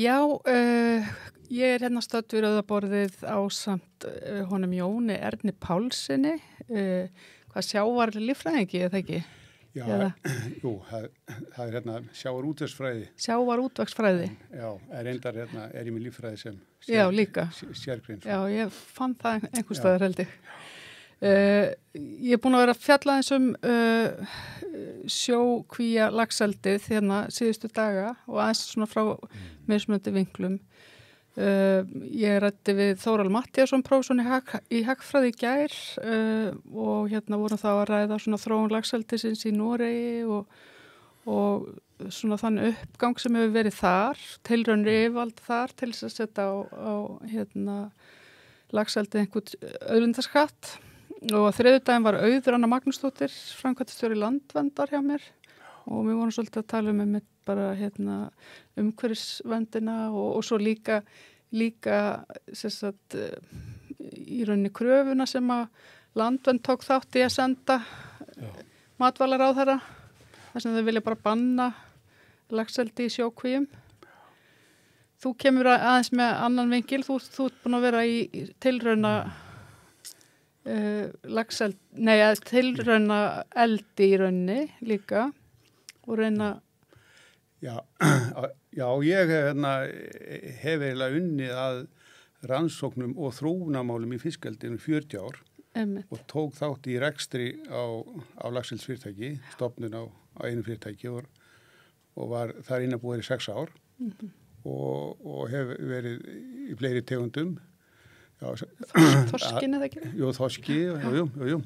Já, ég hérna stödd við rauðaborðið ásamt honum Jóni Erni Pálssyni, hvað sjávar líffræðingi, eða ekki? Já, Eða? jú, það hérna sjávar útvegsfræði. Sjávar útvegsfræði. Já, reyndar hérna ég með líffræði sem Já, líka. Sérgrein. Já, ég fann það einhvers staðar held ég. Ég búin að vera að fjalla eins sjókvía laxeldið hérna síðustu daga og aðeins svona frá mismunandi vinklum. Ég ræddi við Þóral Matthíasson prófessor í hagfræði í gær og hérna vorum þá að ræða svona þróun laxeldisins í Noregi og svona þann uppgang sem hefur verið þar, tilraunir yfirvald þar til þess að setja á hérna laxeldið einhvern auðlindaskatt. Og á þriðjudaginn var Auður Anna Magnúsdóttir, framkvæmdastjóri Landverndar hjá mér og við vorum svolítið að tala með bara hérna umhverfisverndina og svo líka sagt, í rauninni kröfuna sem að Landvernd tók þátt í að senda matvælaráðherra þar sem þau vilja bara banna laxeldi í sjókvíum. Þú kemur aðeins með annan vinkil, þú ert búin að vera í tilrauna tilrauna eldi í rauninni líka og reyna Já, ég hef eiginlega unnið að rannsóknum og þróunarmálum í fiskeldinu 40 ár og tók þátt í rekstri á laxeldsfyrirtæki, stofnun á einu fyrirtæki og var þar innan búið í 6 ár og hef verið í fleiri tegundum. Þorskin eða ekki? Jú, þorski, jú.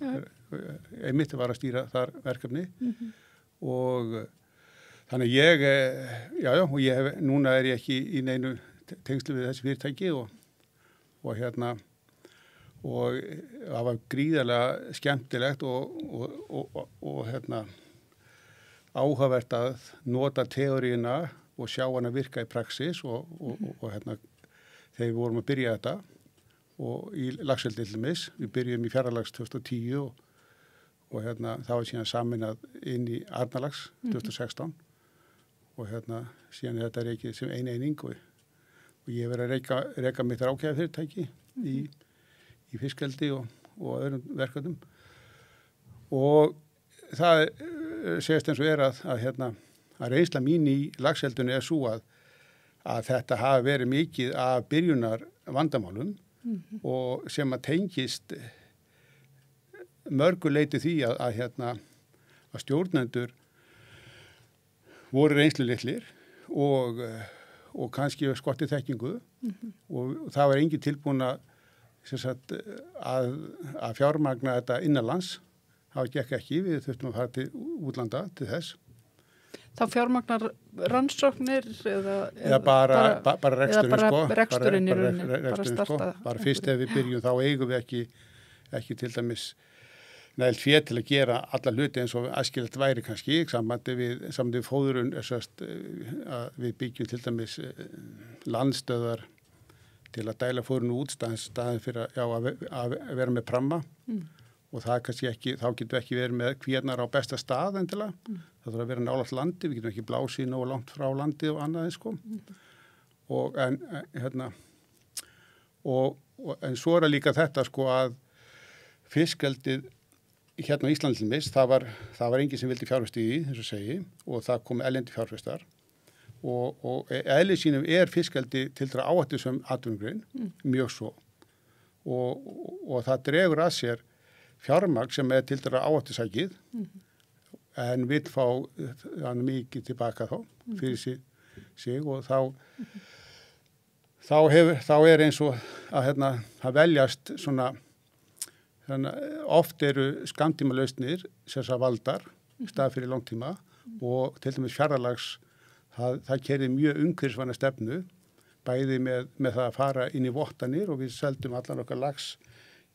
Einmitt var að stýra þar verkefni og þannig núna ég ekki í neinu tengslu við þessi fyrirtæki og það var gríðarlega skemmtilegt og áhugavert að nota teóríuna og sjá hana virka í praxis og þegar við vorum að byrja þetta og í laxeldi til dæmis, við byrjum í Fjarðalax 2010 og það var síðan saminað inn í Arnarlax 2016 og síðan þetta reikið sem ein eining og ég verið að reka mitt rákjæða fyrirtæki í fiskeldi og öðrum verkefnum og það segist eins og að reynsla mín í laxeldinu svo að þetta hafi verið mikið af byrjunar vandamálum og sem að tengist mörguleiti því að stjórnendur voru reynslulitlir og kannski skorti þekkingu og það var engin tilbúin að fjármagna þetta innanlands. Það gekk ekki, við þurftum að fara til útlanda til þess. Þá fjármagnar rannsóknir eða bara reksturinn í rauninni, bara starta. Bara fyrst ef við byrjum þá eigum við ekki til dæmis nægilt fé til að gera alla hluti eins og æskilegt væri kannski, sambandi við fóðurinn, að við byggjum til dæmis landstöðar til að dæla fóðurinn út staðin fyrir að vera með pramma og það kannski ekki, þá getum við ekki verið með kvíarnar á besta stað endilega. Það þarf að vera nálægt landi, við getum ekki blásið nógu langt frá landi og annað sko. En svo er líka þetta sko að fiskeldið hérna á Íslandi til mis, það var enginn sem vildi fjárfesta í því, eins og segi, og það kom erlendi fjárfestar og eðli sínum fiskeldi til dæra áhættusöm atvinnugrein, mjög svo og það dregur að sér fjármagn sem til dæra áhættusækið en vil fá mikið tilbaka þá fyrir sig og þá eins og að veljast svona oft eru skammtímalausnir sem valdar stað fyrir langtíma og til dæmis Fjarðalax það keyrði mjög umhverfisvæna stefnu bæði með það að fara inn í vottanir og við seldum allan okkar lax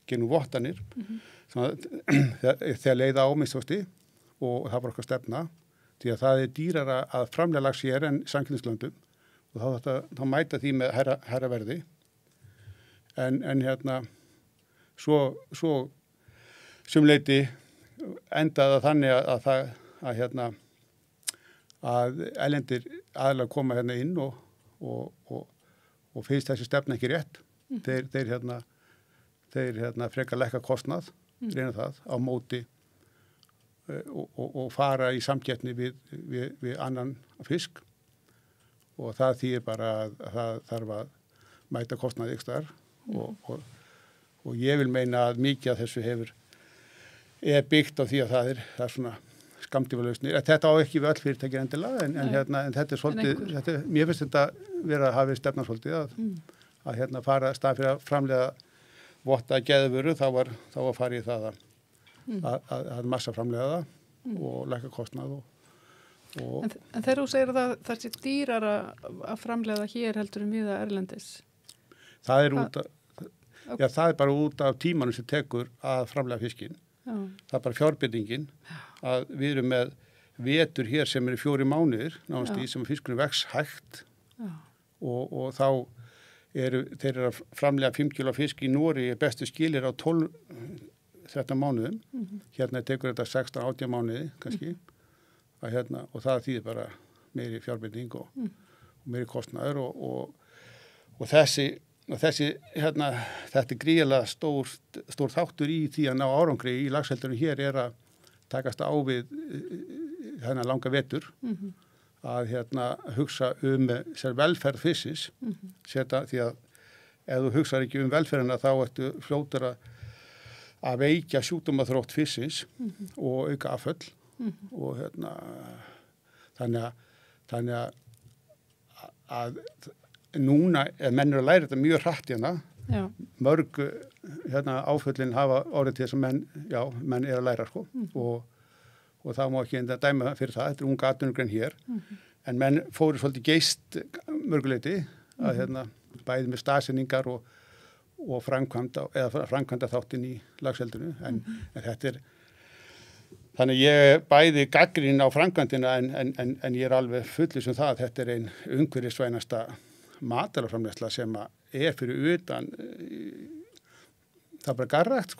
genum vottanir þegar leiða áminnstofti og það var okkar stefna því að það dýrara að framlega lax hér en samkeppnislöndum og þá mæta því með hærra verði en svo sumleiti endaði þannig að erlendir aðilar koma inn og og finnst þessi stefna ekki rétt. Þeir frekar lækka kostnað, reyna það á móti og fara í samkeppni við annan fisk og það þýðir bara að það þarf að mæta kostnað ykkur þar og ég vil meina að mikið af þessu er byggt á því að það er svona skammtímalausnir. Þetta á ekki við öll fyrirtæki endilega en þetta svolítið, mér finnst þetta vera að hafa stefna svolítið að fara stað fyrir að framleiða votta geðvöru þá var farið í það að massa framleiða það og lækka kostnað En þegar þú segir að það sé dýrara að framleiða hér heldur víða erlendis? Það er bara út af tímanum sem tekur að framleiða fiskinn. Það er bara fjárbindingin að við erum með vetur hér sem eru 4 mánuðir nánast í sem fiskurinn vex hægt og þá þeir eru að framleiða 5 kilo fisk í Nóri bestu skilir á 12-13 mánuðum. Hérna tekur þetta 16-18 mánuði kannski og það þýðir bara meiri fjárbinding og meiri kostnaður og þessi þetta er gríðarlega stór þáttur í því að ná árangri í laxeldinu hér er að takast á við þennan langa vetur að hugsa sér velferð fisksins því að ef þú hugsar ekki velferðina þá ertu fljótur að veikja sjúkdómaþrótt fisksins og auka afföll og þannig að núna menn eru að læra þetta mjög hratt mörg áföllin hafa orðið til þess að menn eru að læra og þá má ekki enda dæma fyrir það, þetta er unga atvinnugrein hér en menn fóru svolítið geist mörguleiti að bæði með staðsetningar og framkvæmda þáttinn í laxeldinu en þetta þannig ég bæði gagnrýni á framkvæmdina en ég alveg fullviss það að þetta er ein umhverfisvænasta matvælaframleiðsla sem er fyrir utan það er bara garrækt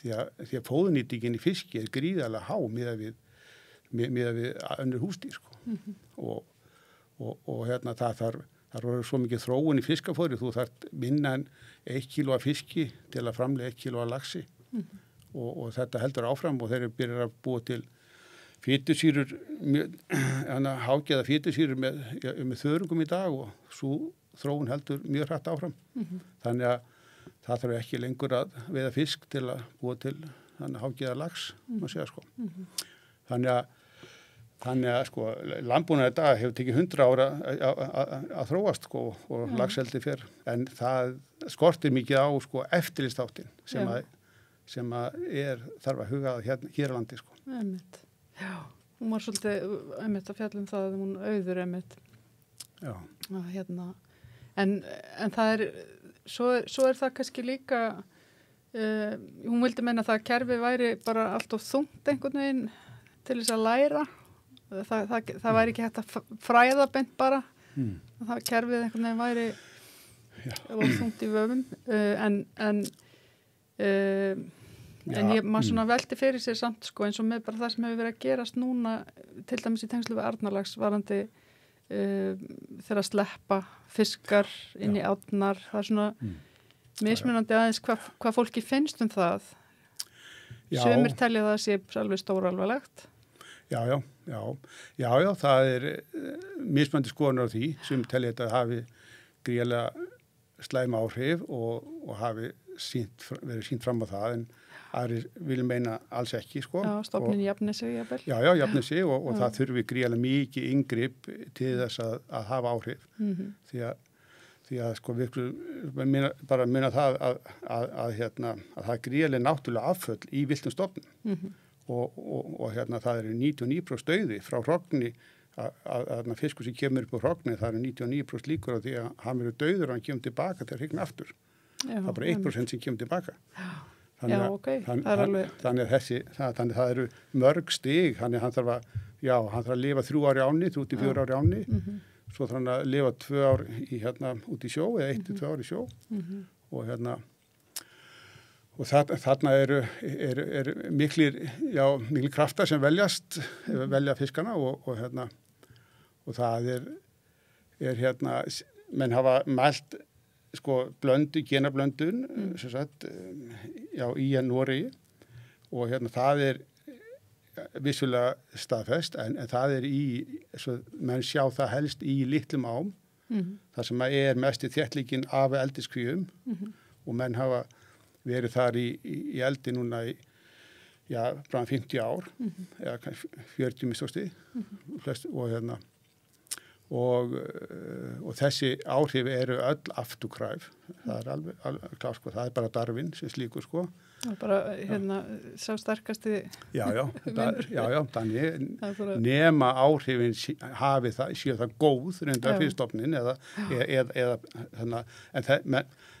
því að fóðurnýtingin í fiski er gríðarlega há miðað við önnur húsdýr og það þarf svo mikið þróun í fiskafóðri, þú þarf minna en 1 kíló af fiski til að framleiða 1 kíló af laxi og þetta heldur áfram og þeir byrjar að búa til fitusýrur, hágeða fitusýrur með þörungum í dag og svo þróun heldur mjög hratt áfram. Þannig að það þarf ekki lengur að veiða fisk til að búa til hágeða lax, má segja Þannig að landbúnaður í dag hefur tekið 100 ára að þróast og laxeldi fyrr, en það skortir mikið á eftirlitsþáttinn sem þarf að huga hér á landi Einmitt. Já, hún var svolítið að fjalla það að hún auður Já. En það svo er það kannski líka hún vildi meina það að kerfi væri bara allt of þungt einhvern veginn til þess að læra það væri ekki hægt að fræða beint bara það kerfið einhvern veginn væri of þungt í vöfum en maður svona velti fyrir sér samt eins og með bara það sem hefur verið að gerast núna til dæmis í tengslu við Arnarlax varðandi þegar að sleppa fiskar inn í árnar það er svona mismunandi aðeins hvað fólki finnst það sumir telja það sé alveg stóralvarlegt Já, það er mismunandi skoðanir á því sem telja þetta hafi gríðarlega slæm áhrif og hafi verið sýnt fram á það en aðrir vilja meina alls ekki Já, stofnin jafni sig jafnvel Já, jafni sig og það þurfi gríðarlega mikið inngrip til þess að hafa áhrif því að við bara muna það að það er gríðarlega náttúrulega afföll í villtum stofnum og það eru 99% dauði frá hrogni að fiskur sem kemur upp á hrogni það eru 99% líkur á því að hann verður dauður og hann kemur tilbaka til að hrygna aftur það er bara 1% sem kemur tilbaka þannig það eru mörg stig þannig hann þarf að lifa 3 ári áni 3-4 ári áni svo þarf hann að lifa 2 ár út í sjó eða 1-2 ár í sjó og þarna eru miklir kraftar sem velja fiskana og það menn hafa mælt sko genablöndun sem sagt, í Noregi og það vissulega staðfest en það menn sjá það helst í litlum ám þar sem mest þéttleikinn af eldiskvíum og menn hafa verið þar í eldi núna í bara 50 ár eða 40 mistósti og þessi áhrif eru öll afturkræf það alveg klart sko, það bara Darwin sem slíkur sko. Bara sá sterkasti já, þannig nema áhrifin hafi séu það góð reyndar fyrir stofnin eða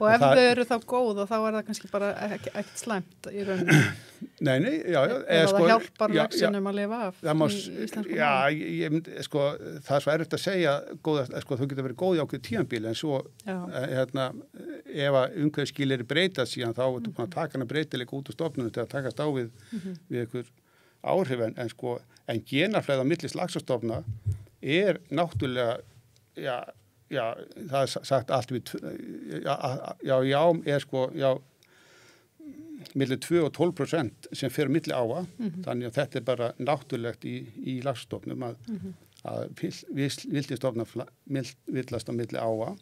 og ef þau eru þá góð og þá það kannski bara ekkert slæmt í rauninni nei, það hjálpar laxinum að lifa af í íslensku það svo erfitt að segja þú getur verið góð í ákveð tímabili en svo ef að umhverfisskilyrði breytast síðan þá ertu búin að taka hana breytileika út úr stofnunum til að takast á við ykkur áhrif en genaflæði á milli laxastofna náttúrulega það sagt allt við milli 2 og 12% sem fer milli áa þannig að þetta bara náttúrulegt í laxastofnum að villtistofnar villast á milli áa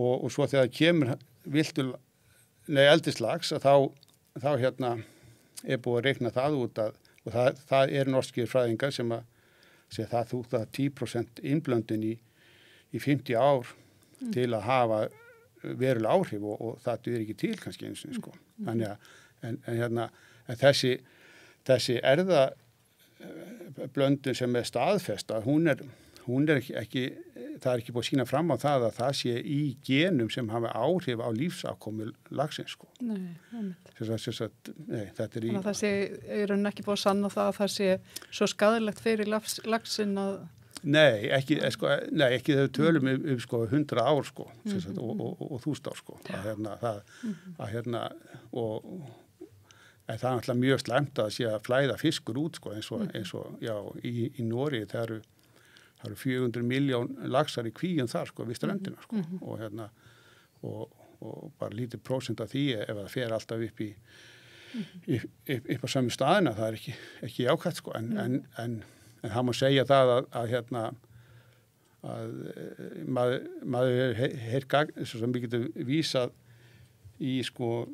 og svo þegar kemur eldislax þá búið að reikna það út og það norskir fræðingar sem að segja það þútt að 10% innblöndun í 50 ár til að hafa verulega áhrif og það er ekki til kannski eins og sko. Þannig að en þessi erðablöndun sem staðfesta, hún er ekki það ekki búið að sína fram á það að það sé í genum sem hafa áhrif á lífsafkomu laxins sko. Nei, þetta þannig að það sé í rauninni ekki búið að sanna það að það sé svo skaðilegt fyrir laxin að Nei, ekki þau tölum sko 100 ár sko og 1000 ár sko en það er náttúrulega mjög slæmt að sé að flæða fiskur út sko eins og í Noregi það eru 400 miljón laxar í kvíum þar sko við ströndina sko og bara lítið prósent af því ef það fer alltaf upp á sami staðina það er ekki jákvætt sko en það má segja það að maður sem við getum vísað í sko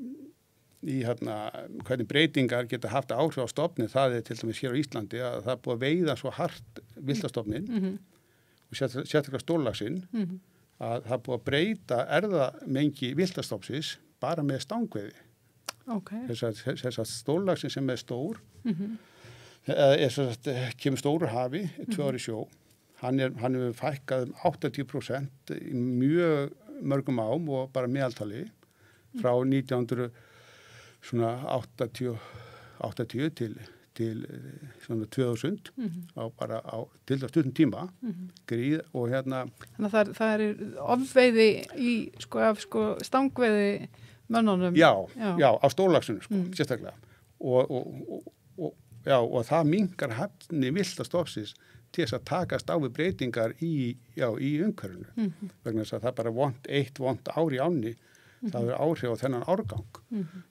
í hvernig breytingar geta haft áhrif á stofnin, það til dæmis hér á Íslandi að það er búið að veiða svo hart villtastofnin og sérstaklega stórlaxinn að það er búið að breyta erfðamengi villtastofnsins bara með stangveiði. Þess að stórlaxinn sem er stór kemur stóru hafi 2 ár í sjó, hann hefur fækkað 80% í mjög mörgum ám og bara meðaltali frá 1980 til svona 2000 á til það stundum tíma gríð og Þannig að það er ofveiði í stangveiði mönnunum Já, á stórlaxinu sérstaklega og það minnkar hæfni villtastofnsins til þess að takast á við breytingar í umhverfinu vegna þess að það bara eitt vont ár í ánni það er áhrif á þennan árgang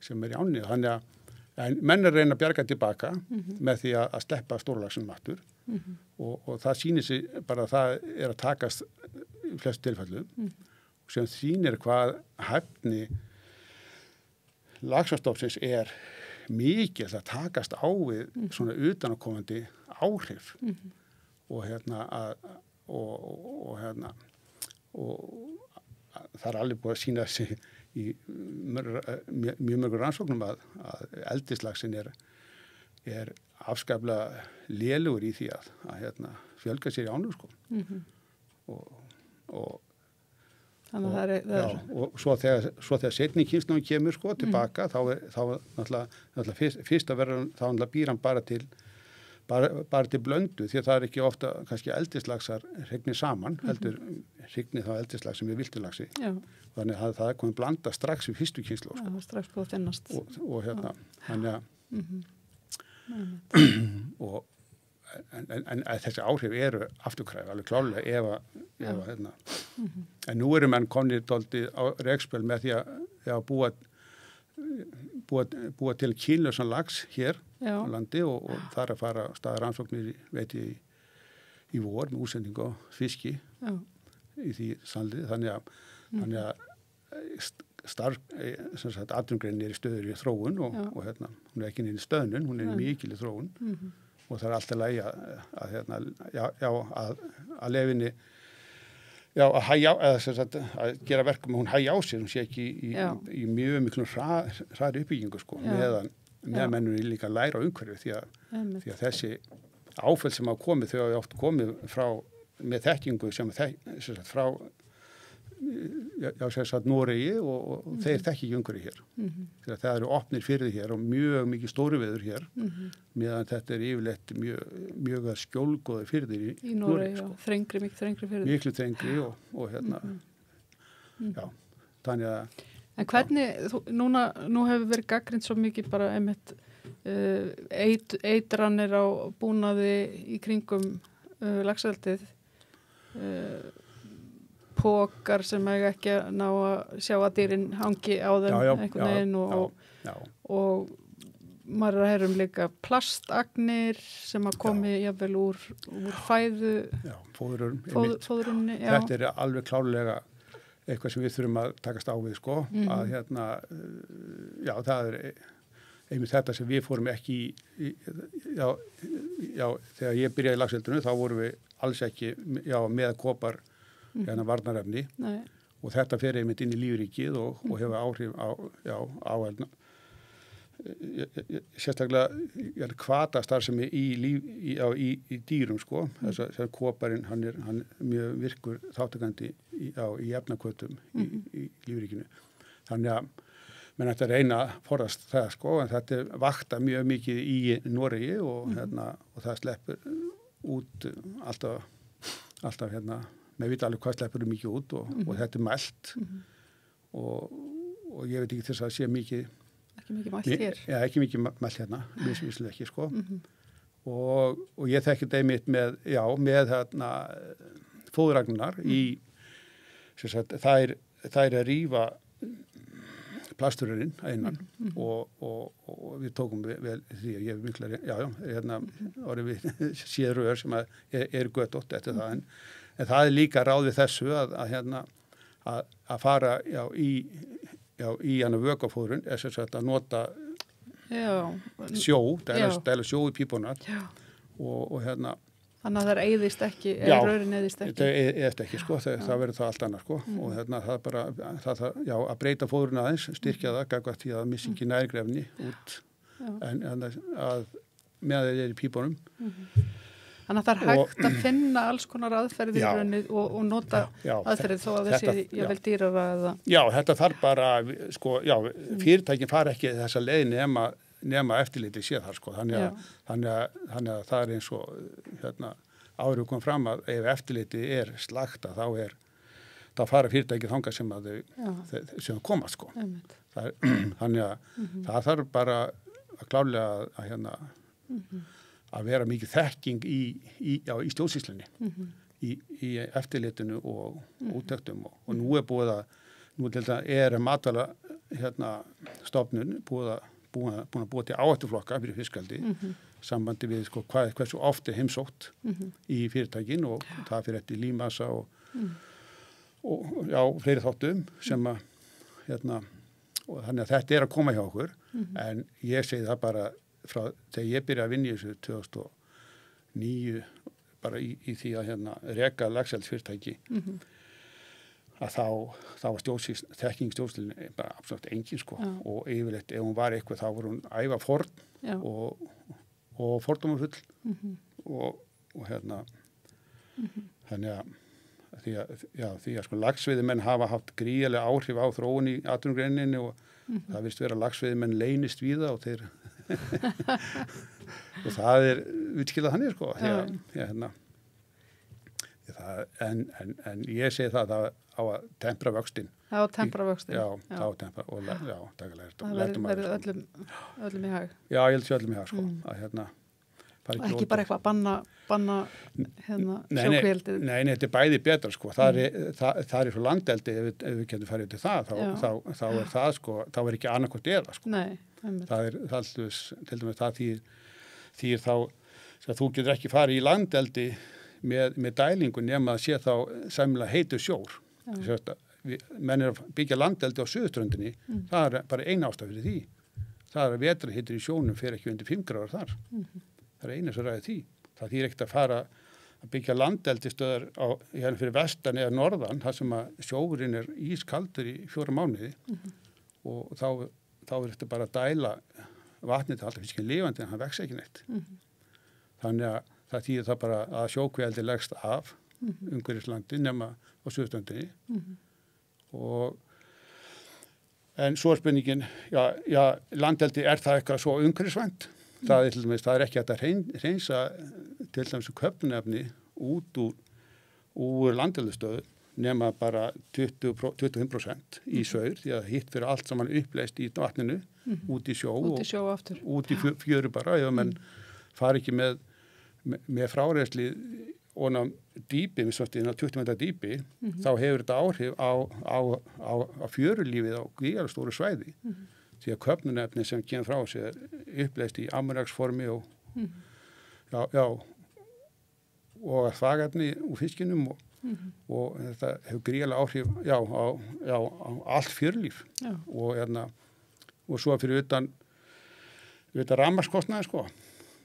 sem er í ánni þannig að menn reyna að bjarga tilbaka með því að sleppa stórlaxinum aftur og það sýnir sig bara að það er að takast í flest tilfellum og sem sýnir hvað hæfni laxastofnsins er mikið að takast á við svona utanakomandi áhrif og það er alveg búið að sýna sig í mjög mörgur rannsóknum að eldislaxinn er afskaplega lélugur í því að fjölga sér í ánum sko og svo þegar seinni kynslóðin kemur sko tilbaka þá náttúrulega fyrst að vera þá náttúrulega býr hann bara til blöndu því að það er ekki ofta kannski eldislaxar hrygnir saman heldur hrygnir þá eldislaxi með viltulaxi þannig að það er komið blanda strax við fyrstu kynslóð sko. Strax búið að finnast og þannig að en þessi áhrif eru afturkræf, alveg klálega ef hérna. En nú eru menn komnir dálítið á rekspöl með því að búa til kynlausan lax hér á landi og þar að fara staðar rannsóknir, veit ég, í vor með útsendingu á fiski í því sandlið, þannig að atvinnugreinin er í stöður í þróun og hérna, hún er ekki inn í stöðnun, hún er í mikil í þróun og það er alltaf lægi að lefinni að gera verkum að hún hægja á sér, hún sé ekki í mjög miklum hraðri uppbyggingu sko, meðan mennur líka læra á umhverfi því að þessi áföll sem hafa komið, þau hafa oft komið með þekkingu sem frá Noregi og þeir þekki ekki umhverfi hér. Þegar það eru opnir fyrir hér og mjög mikið stóru veður hér, meðan þetta er yfirleitt mjög skjólgóður fyrir því í Noregi, sko. Mikið þrengri fyrir því. Miklu þrengri og hérna, þannig að... En hvernig, nú hefur verið gagnrýnt svo mikið bara einmitt eitranir á búnaði í kringum laxeldið, pókar sem eiga ekki að ná að sjá að dýrin hangi á þeim einhvern veginn og maður er að heyra líka plastagnir sem að komi jafnvel úr fæðu fóðrunni. Þetta er alveg klárlega eitthvað sem við þurfum að takast á við sko, að hérna það er einmitt þetta sem við fórum ekki þegar ég byrjaði í laxeldinu þá vorum við alls ekki með kopar varnarefni og þetta fer einmitt inn í lífríkið og hefur áhrif á sérstaklega hvatastarfsemi í dýrum sko, þess að koparinn hann er mjög virkur þáttakandi í efnakvötum í lífríkinu. Þannig að menn ætti að reyna að forðast það sko, en þetta vakta mjög mikið í Noregi og það sleppur út alltaf með vita alveg hvað sleppur mikið út og þetta er mælt og ég veit ekki þess að sé mikið ekki mikið mælt hér. Já, ekki mikið mælt hérna, misvíslega ekki sko og ég þekki þetta einmitt með fóðuragnar í þær að rífa plastururinn einan og við tókum vel því að ég hef mikla orðið við séðröður sem er götótt eftir það en það er líka ráð við þessu að fara í hana vökafóðrun að nota sjó, dæla sjó í pípunar og Þannig að það eyðist ekki, rörin eyðist ekki. Það eyðist ekki, sko, það verður það allt annað, sko, og það er bara, að breyta fóðrun aðeins, styrkja það, gagvart því að missa ekki næringarefni út, en að með þeir eru í pípunum. Þannig að það er hægt að finna alls konar aðferðir í rauninni og nota aðferðir þó að þessi jafnvel dýrara eða... Já, þetta þarf bara, sko, fyrirtækin fara ekki þessa leið nema eftirliti sé þar sko, þannig að það er eins og áður kom fram að ef eftirliti er slagta þá fara fyrirtæki þangað sem sem komast sko. Þannig að það þarf bara að klárlega að vera mikið þekking í stjórnsýslunni í eftirlitinu og úttektum og nú er búið að matvæla stofnun búin að búa til áhættuflokka fyrir fiskaldi sambandi við sko, hversu oft er heimsótt í fyrirtækin og það fyrir eftir límmassa og fleiri þáttum sem að og þannig að þetta er að koma hjá okkur en ég segi það bara frá þegar ég byrjaði að vinna í þessu 2009 bara í því að reka laxeldisfyrirtæki að þá var þekking stjórnsýslunni bara absolutt engin sko og yfirleitt ef hún var eitthvað þá var hún æfa forn og fordómafull og þannig að því að sko laxveiðimenn hafa haft gríðarlega áhrif á þróun í atvinnugreininni og það virðist vera að laxveiðimenn leynist við það og þeir og það er útskilað þannig sko en ég segi það á að tempra vöxtinn. Það á að tempra vöxtinn. Já, það á að tempra og taka lært. Það verður öllum í hag. Já, ég held sér öllum í hag sko. Að Ekki bara eitthvað að banna sjókvíaldið. Nei, þetta bæði betra sko. Það er svo landeldi ef við getum farið til það, þá er það sko, þá er ekki annarkvort eða sko. Nei, það er alltaf, til dæmis það þýr þá, þú getur ekki farið í landeldi með dælingu nema að sé þá sæmilega heitur sjór. Menn að byggja landeldi á Suðurströndinni, það er bara eina ástæð fyrir því. Það er að vetrarhiti í sjónum fyrir ekki undir 5 gráður þar. Það er eina sem ræði því. Það þýr ekkert að fara að byggja landeldistöðar hérna fyrir vestan eða norðan, þar sem að sjóurinn er ískaldur í 4 mánuði og þá er þetta bara að dæla vatnið til alltaf fiskinn lifandi en hann vex ekki neitt. Þannig að það þýðir það bara að sjókvíaldi leggst af umhverfislandi nema á Suðurströndinni en svo er spurningin, landeldi er það eitthvað svo umhverfisvænt? Það er ekki hægt að hreinsa til dæmis köfnunefni út úr landeldisstöðu nema bara 25% í saur því að hitt fyrir allt saman uppleist í vatninu út í sjó aftur. Út í fjöru bara ef menn fari ekki með fráreiðsli og dýpi, við svartum 20 metra dýpi, þá hefur þetta áhrif á fjörulífið á gríðarlega stóru svæði. Því að köfnunefni sem kemur frá sér uppleist í ammoniaksformi og þvagefni úr fiskinum og þetta hefur gríðarlega áhrif á allt fjörulíf og svo fyrir utan rafmagnskostnaði sko.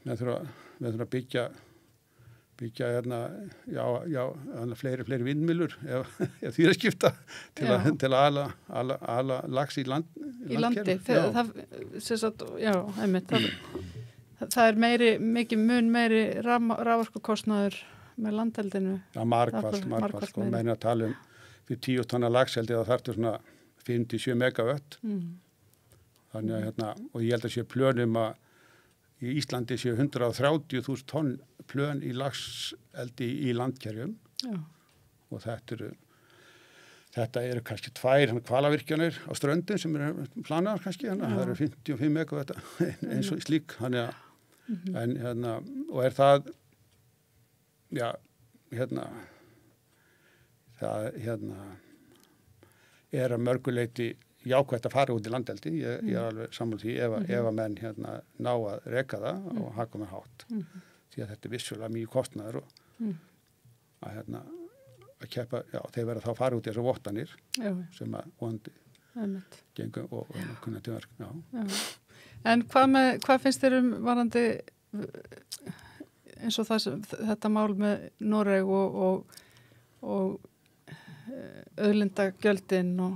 Við þurfum að byggja fleiri vindmyllur ef því er að skipta til að ala lax í landi. Það er mun meiri raforkukostnaður með landeldinu. Já, margfalt sko. Menn að tala fyrir 10 tonna laxeldi þá þarftu svona 5-7 megavött. Þannig að og ég held að sé plönum að í Íslandi séu 130.000 tonn plön í laxeldi í landkerjum og þetta eru kannski 2 hvalavirkjanir á ströndum sem eru planaðar kannski, það eru 55 megavatt eins og slík, og er það er að mörguleiti jákvætt að fara út í landeldi, ég er alveg sammála því ef að menn ná að reka það og haka með hátt. Því að þetta er vissulega mjög kostnaður og að keppa, þeir verða þá að fara út í þessar vottanir sem að vonandi gengur og kunna til verk. En hvað finnst þér varðandi eins og þetta mál með Noreg og auðlindagjöldin og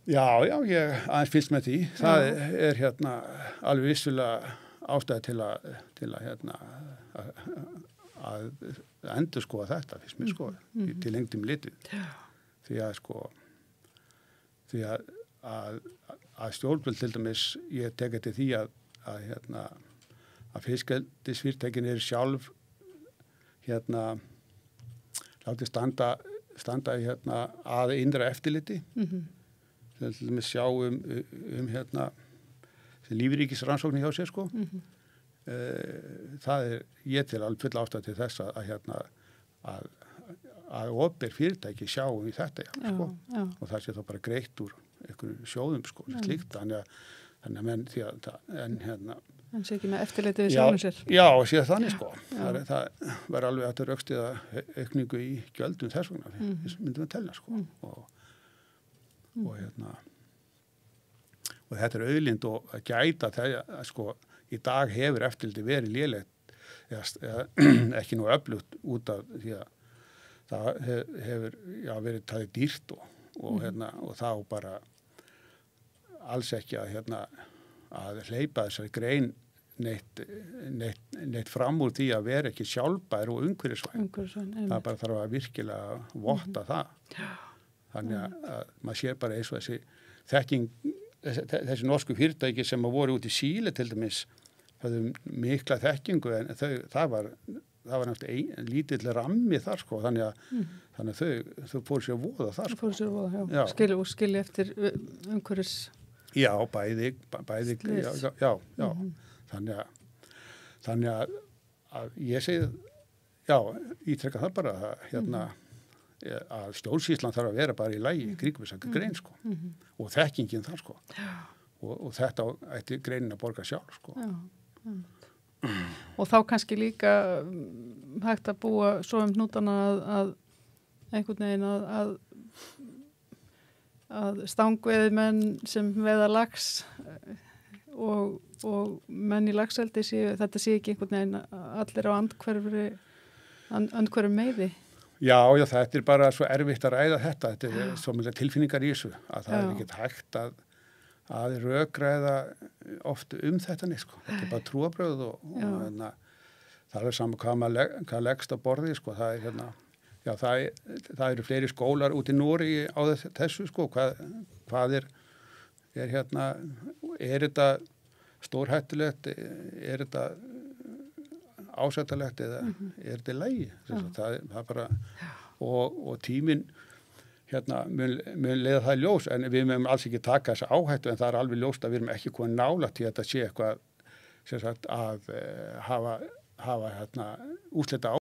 Já, ég aðeins fylgst með því. Það er alveg vissulega ástæði til að endurskoða þetta, fyrst mér skoða, til lengdum litið. Því að stjórnvöld til dæmis, ég tek eftir því að fiskeldisfyrirtækin eru sjálf látið standa að innra eftirliti. Til dæmis sjá lífríkisrannsóknir hjá sér sko. Það er ég til alveg full ástæð til þess að opinber fyrirtæki sjá í þetta sko. Og það sé þá bara greitt úr einhverjum sjóðum sko, slíkt þannig að menn því að en sé ekki með eftirliti við sjálfum sér. Já, sé þannig sko. Það var alveg að rökstiða aukningu í gjöldum þess vegna, myndum við telja sko. Og þetta er auðlind og að gæta þegar sko í dag hefur eftirliti verið lélegt eða ekki nú öflugt út af því að það hefur verið talið dýrt og þá bara alls ekki að hleypa þessari grein neitt fram úr því að vera ekki sjálfbær og umhverfisvæn. Það bara þarf að virkilega votta það. Þannig að maður sér bara eins og þessi norsku fyrirtæki sem voru út í Síle til dæmis höfðu mikla þekkingu en það var náttúrulega lítill rammi þar sko, þannig að þau fóru sér að voða þar sko. Fóru sér að voða, já. Skilja eftir umhverfis. Já, bæði, já. Þannig Þannig að ég segi, já, ítrekka það bara að stjórnsýslan þarf að vera bara í lagi í kringum þessa grein, sko. Og þekkingin þar, sko. Og þetta ætti greinin að borga sjálf, sko. Og þá kannski líka hægt að búa svo hnútana að einhvern veginn að stangveiðimenn sem veiða lax og menn í laxeldi þetta sé ekki einhvern veginn allir á andhverju meiði. Já, þetta bara svo erfitt að ræða þetta er svo mjög tilfinningar í þessu að það er ekkert hægt að rökræða oft þetta neitt, sko. Þetta er bara trúarbrögð og það er saman hvað leggst á borði, sko. Það eru fleiri skólar út í Noregi á þessu, sko. Hvað er þetta stórhættulegt, er þetta ásættalegt eða er þetta í lagi? Það bara, og tíminn mun leiða það í ljós, en við mögum alls ekki taka þessa áhættu, en það er alveg ljóst að við erum ekki komið nálægt til þetta sé eitthvað sem sagt að hafa úrslita